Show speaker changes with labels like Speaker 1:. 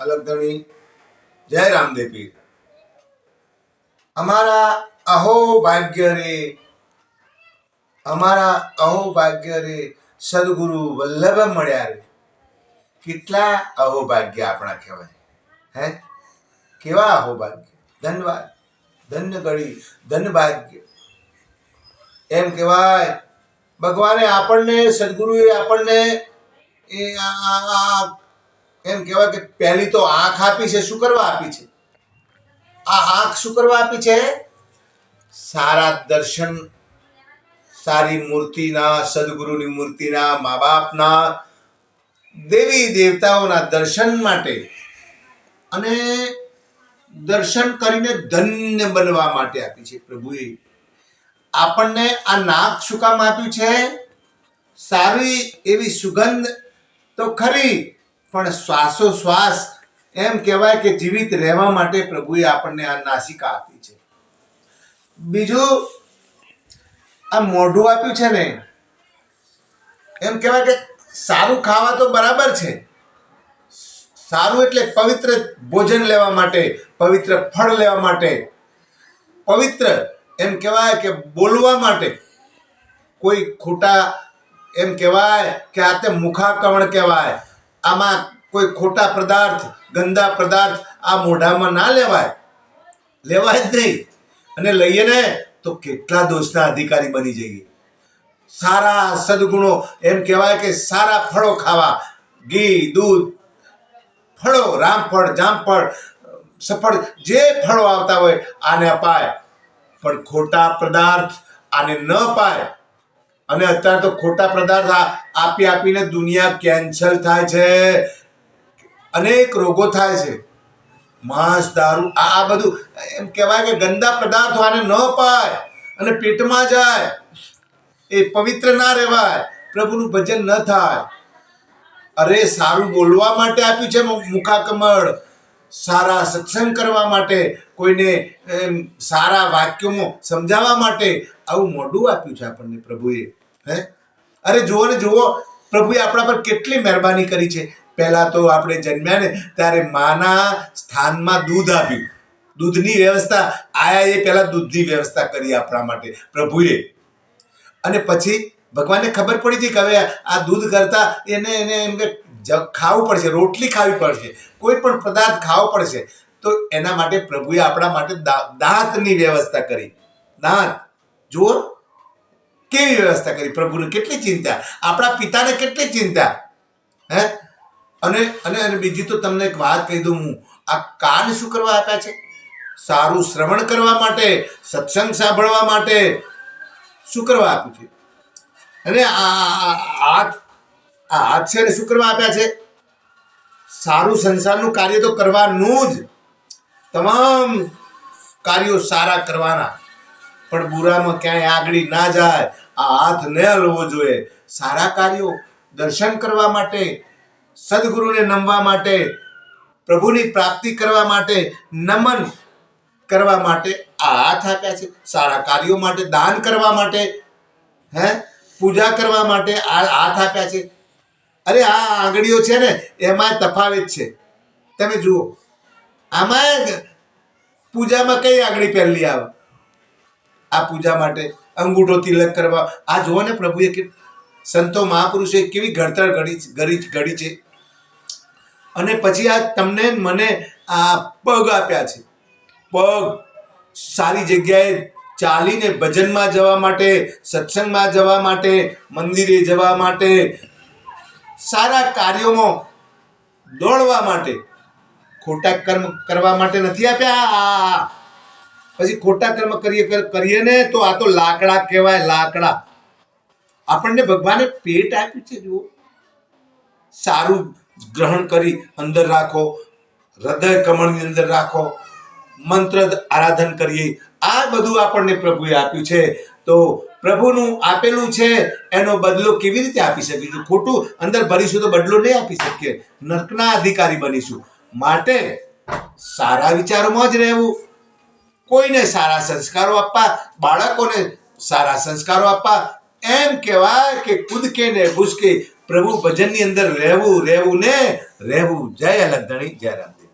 Speaker 1: અલગધણી જય રામદેવ પીર। અમારા અહો ભાગ્ય રે, અમારા અહો ભાગ્ય રે, સદગુરુ વલ્લભ મળ્યા રે। કેટલા અહો ભાગ્ય આપણા કહેવાય હે, કેવા અહો ભાગ્ય, ધન્યવાદ, ધન્ય ગળી, ધન ભાગ્ય એમ કહેવાય। ભગવાને આપણને, સદગુરુએ આપણને એમ કહેવાય કે પહેલી તો આંખ આપી છે। શું કરવા આપી છે? આ આંખ શું કરવા આપી છે? સારા દર્શન, સારી મૂર્તિના, સદગુરુની મૂર્તિના, મા બાપના, દેવી દેવતાઓના દર્શન માટે અને દર્શન કરીને ધન્ય બનવા માટે આપી છે પ્રભુએ। આપણને આ નાક શું કામ આપ્યું છે? સારી એવી સુગંધ તો ખરી, પણ શ્વાસોશ્વાસ એમ કહેવાય કે જીવિત રહેવા માટે પ્રભુએ આપણને આ નાસિકા આપી છે। બીજું આ મોઢું આપ્યું છે ને, એમ કહેવાય કે સારું ખાવા તો બરાબર છે, સારું એટલે પવિત્ર ભોજન લેવા માટે, પવિત્ર ફળ લેવા માટે, પવિત્ર એમ કહેવાય કે બોલવા માટે, કોઈ ખોટા એમ કહેવાય કે આ તે મુખાકવણ કહેવાય, આમાં કોઈ ખોટા પદાર્થ, ગંદા પદાર્થ આ મોઢામાં ના લેવાય, લેવાય જ નહીં। અને લઈએ ને તો કેટલા દોષના અધિકારી બની જઈએ। સારા સદગુણો એમ કહેવાય કે સારા ફળો ખાવા, ઘી, દૂધ, ફળો, રામફળ, જામફળ, સફળ, જે ફળો આવતા હોય આને અપાય, પણ ખોટા પદાર્થ આને ન અપાય। અને અત્યારે તો ખોટા પદાર્થ આપી આપીને દુનિયા કેન્સર થાય છે, અનેક રોગો થાય છે, માંસ, દારૂ, આ બધું એમ કહેવાય કે ગંદા પદાર્થો આને ન અપાય અને પેટમાં જાય, એ પવિત્ર ના રહેવાય, પ્રભુનું ભજન ન થાય। અરે સારું બોલવા માટે આપ્યું છે મુખાકમળ, સારા સત્સંગ કરવા માટે, કોઈને સારા વાક્યોમાં સમજાવવા માટે આવું મોઢું આપ્યું છે આપણને પ્રભુએ હે। અરે જુઓ ને જુઓ, પ્રભુએ આપણા પર કેટલી મહેરબાની કરી છે। પહેલા તો આપણે જન્મ્યા ને ત્યારે માના સ્થાનમાં દૂધ આપ્યું, દૂધની વ્યવસ્થા આયા, એ પહેલા દૂધની વ્યવસ્થા કરી આપણા માટે પ્રભુએ। અને પછી ભગવાનને ખબર પડી હતી કે હવે આ દૂધ કરતા એને એમ કે ખાવું પડશે, રોટલી ખાવી પડશે, કોઈ પણ પદાર્થ ખાવો પડશે, તો એના માટે પ્રભુએ આપણા માટે દાંતની વ્યવસ્થા કરી। દાંત જુઓ કેવી વ્યવસ્થા કરી, પ્રભુને કેટલી ચિંતા, આપણા પિતાને કેટલી ચિંતા હે। અને અને અને બીજી તો તમને એક વાત કહી દઉં હું, આ કાન શું કરવા આપ્યા છે? સારું શ્રવણ કરવા માટે, સત્સંગ સાંભળવા માટે શું કરવા આપ્યું છે? અને આ હાથ છે ને શું કરવા આપ્યા છે? સારું સંસારનું કાર્ય તો કરવાનું જ, તમામ કાર્યો સારા કરવાના, પણ બુરામાં ક્યાંય આગળ ના જાય, આ હાથ ન હલવો જોઈએ। સારા કાર્યો, દર્શન કરવા માટે, સદગુરુને નમવા માટે, પ્રભુની પ્રાપ્તિ કરવા માટે, નમન કરવા માટે આ હાથ આપ્યા છે। સારા કાર્યો માટે, દાન કરવા માટે હે, પૂજા કરવા માટે આ હાથ આપ્યા છે। અરે આ આંગળીઓ છે ને એમાં તફાવત છે, તમે જુઓ, આમાં પૂજામાં કઈ આંગળી પહેલી આવે? આ પૂજા માટે અંગૂઠો તિલક કરવા, આ જુઓ ને પ્રભુએ કે સંતો મહાપુરુષે કેવી ઘડતર ઘડી છે। અને પછી આ તમને મને આ પગ આપ્યા છે, પગ સારી જગ્યાએ ચાલીને ભજનમાં જવા માટે, સત્સંગમાં જવા માટે, મંદિરે જવા માટે, સારા કાર્યોમાં દોડવા માટે, ખોટા કર્મ કરવા માટે નથી આપ્યા। પછી ખોટા કર્મ કરીએ ને તો આ તો લાકડા કહેવાય, લાકડા। આપણને ભગવાને પેટ આપ્યું છે, જુઓ, સારું ગ્રહણ કરી અંદર રાખો, હૃદય કમળની અંદર રાખો, મંત્ર આરાધન કરીએ, આ બધું આપણને પ્રભુએ આપ્યું છે। તો પ્રભુનું આપેલું છે એનો બદલો કેવી રીતે આપી શકીશું? ખોટું અંદર ભરીશું તો બદલો નહીં આપી શકીએ, નરકના અધિકારી બનીશું। માટે સારા વિચારોમાં જ રહેવું, કોઈને સારા સંસ્કારો આપવા, બાળકોને સારા સંસ્કારો આપવા, એમ કહેવાય કે કૂદકે ને ભૂસકે પ્રભુ ભજનની અંદર રહેવું રહેવું ને રહેવું. જય અલગ ધણી, જય રામદેવ.